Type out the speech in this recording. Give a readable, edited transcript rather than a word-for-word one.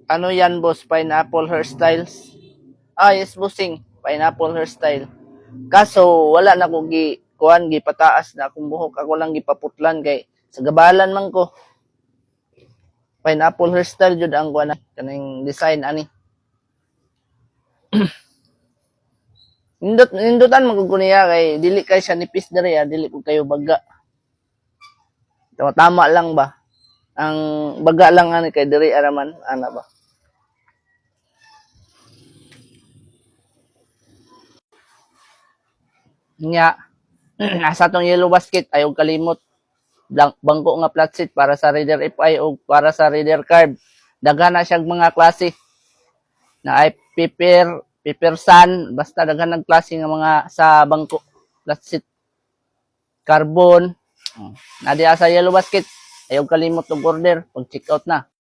Ano yan, boss? Pineapple hairstyles? Ah, yes, bossing. Pineapple hairstyle. Kaso, wala na ko kuan gipataas na akong buhok. Ako lang gipaputlan kay sa gabalan man ko. Pineapple hairstyle jud ang kuan kaning design ani. Nindutan magkukuniya kay dili kay siya nipis diri dili ko kayo baga. Tama lang ba? Ang baga lang ani kay diri araman ana ba? Nya asa tong yellow basket ayaw kalimot bangko nga flat sheet para sa reader FI o para sa reader card. Daghan na siyang mga klase na ay paper sun, basta daghan ng klase nga mga sa bangko flat sheet carbon. Nadi sa yellow basket ayaw kalimot og order pag check out na.